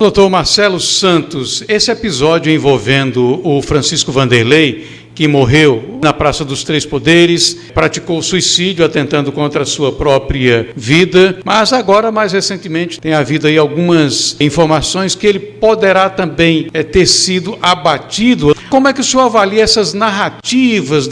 Doutor Marcelo Santos, esse episódio envolvendo o Francisco Vanderlei, que morreu na Praça dos Três Poderes, praticou suicídio atentando contra a sua própria vida, mas agora, mais recentemente, tem havido aí algumas informações que ele poderá também ter sido abatido. Como é que o senhor avalia essas narrativas?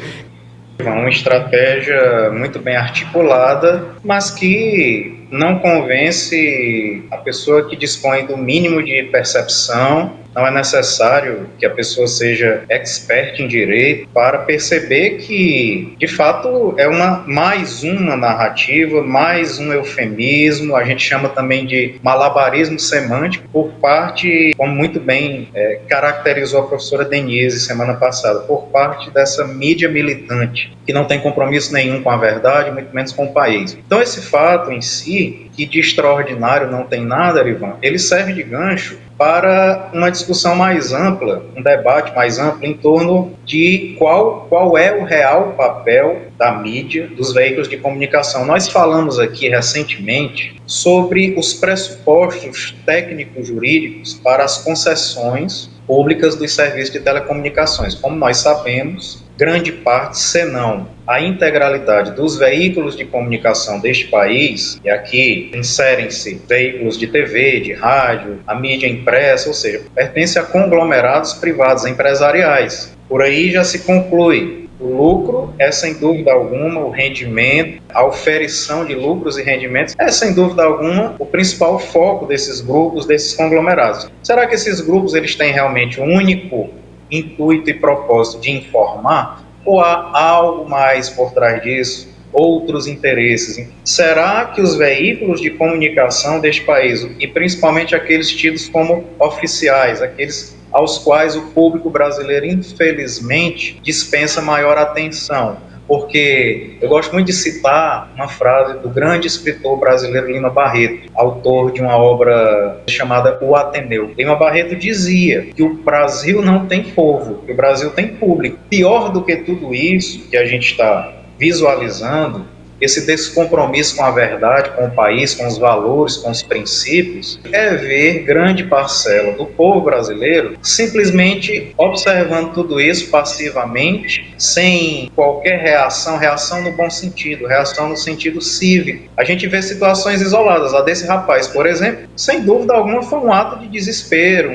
Uma estratégia muito bem articulada, mas que não convence a pessoa que dispõe do mínimo de percepção. Não é necessário que a pessoa seja expert em direito para perceber que, de fato, é mais uma narrativa, mais um eufemismo. A gente chama também de malabarismo semântico por parte, como muito bem caracterizou a professora Denise semana passada, por parte dessa mídia militante, que não tem compromisso nenhum com a verdade, muito menos com o país. Então, esse fato em si, que de extraordinário não tem nada, Ivan, ele serve de gancho para uma discussão mais ampla, um debate mais amplo em torno de qual é o real papel da mídia, dos veículos de comunicação. Nós falamos aqui recentemente sobre os pressupostos técnicos jurídicos para as concessões públicas dos serviços de telecomunicações. Como nós sabemos, grande parte, se não a integralidade dos veículos de comunicação deste país, e aqui inserem-se veículos de TV, de rádio, a mídia impressa, ou seja, pertence a conglomerados privados empresariais. Por aí já se conclui: o lucro é, sem dúvida alguma, o rendimento, a oferição de lucros e rendimentos é, sem dúvida alguma, o principal foco desses grupos, desses conglomerados. Será que esses grupos eles têm realmente um único intuito e propósito de informar? Ou há algo mais por trás disso? Outros interesses? Será que os veículos de comunicação deste país, e principalmente aqueles tidos como oficiais, aqueles aos quais o público brasileiro, infelizmente, dispensa maior atenção? Porque eu gosto muito de citar uma frase do grande escritor brasileiro Lima Barreto, autor de uma obra chamada O Ateneu. Lima Barreto dizia que o Brasil não tem povo, que o Brasil tem público. Pior do que tudo isso que a gente está visualizando, esse descompromisso com a verdade, com o país, com os valores, com os princípios, é ver grande parcela do povo brasileiro simplesmente observando tudo isso passivamente, sem qualquer reação no bom sentido, reação no sentido cívico. A gente vê situações isoladas. A desse rapaz, por exemplo, sem dúvida alguma foi um ato de desespero,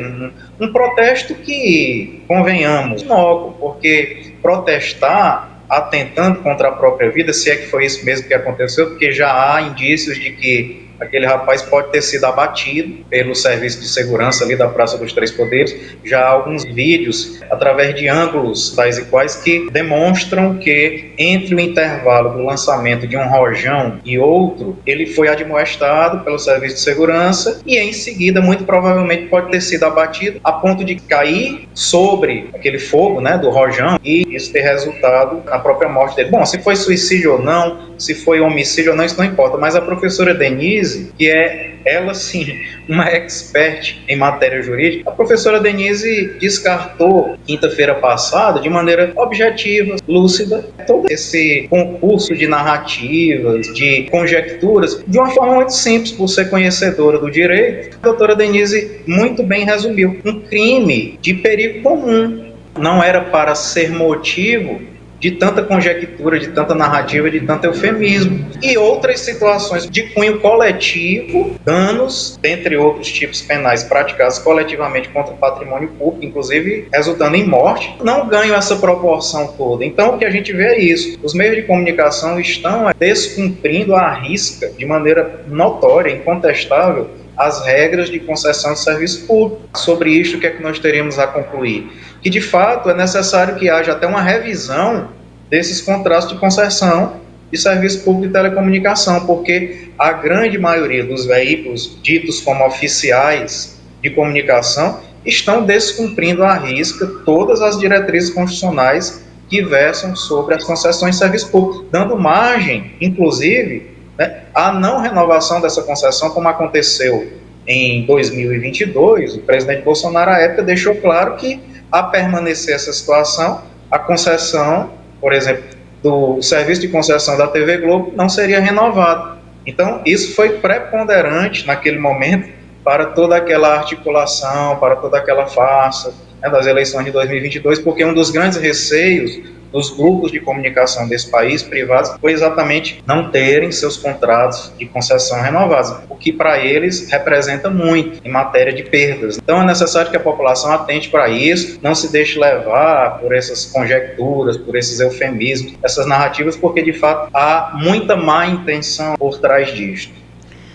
um protesto que, convenhamos, inócuo, porque protestar atentando contra a própria vida, se é que foi isso mesmo que aconteceu, porque já há indícios de que aquele rapaz pode ter sido abatido pelo serviço de segurança ali da Praça dos Três Poderes. Já há alguns vídeos, através de ângulos tais e quais, que demonstram que entre o intervalo do lançamento de um rojão e outro, ele foi admoestado pelo serviço de segurança e em seguida, muito provavelmente, pode ter sido abatido a ponto de cair sobre aquele fogo, né, do rojão, e isso ter resultado na própria morte dele. Bom, se foi suicídio ou não, se foi homicídio ou não, isso não importa, mas a professora Denise, que é, ela sim, uma expert em matéria jurídica, a professora Denise descartou, quinta-feira passada, de maneira objetiva, lúcida, todo esse concurso de narrativas, de conjecturas, de uma forma muito simples, por ser conhecedora do direito. A doutora Denise muito bem resumiu: um crime de perigo comum. Não era para ser motivo de tanta conjectura, de tanta narrativa, de tanto eufemismo. E outras situações de cunho coletivo, danos, dentre outros tipos penais praticados coletivamente contra o patrimônio público, inclusive resultando em morte, não ganham essa proporção toda. Então, o que a gente vê é isso: os meios de comunicação estão descumprindo à risca, de maneira notória, incontestável, as regras de concessão de serviço público. Sobre isto, o que é que nós teríamos a concluir? Que, de fato, é necessário que haja até uma revisão desses contratos de concessão de serviço público de telecomunicação, porque a grande maioria dos veículos ditos como oficiais de comunicação estão descumprindo à risca todas as diretrizes constitucionais que versam sobre as concessões de serviço público, dando margem, inclusive, a não renovação dessa concessão, como aconteceu em 2022, o presidente Bolsonaro, à época, deixou claro que, a permanecer essa situação, a concessão, por exemplo, do serviço de concessão da TV Globo não seria renovada. Então, isso foi preponderante naquele momento para toda aquela articulação, para toda aquela farsa, né, das eleições de 2022, porque um dos grandes receios dos grupos de comunicação desse país, privados, foi exatamente não terem seus contratos de concessão renovados, o que para eles representa muito em matéria de perdas. Então é necessário que a população atente para isso, não se deixe levar por essas conjecturas, por esses eufemismos, essas narrativas, porque de fato há muita má intenção por trás disto.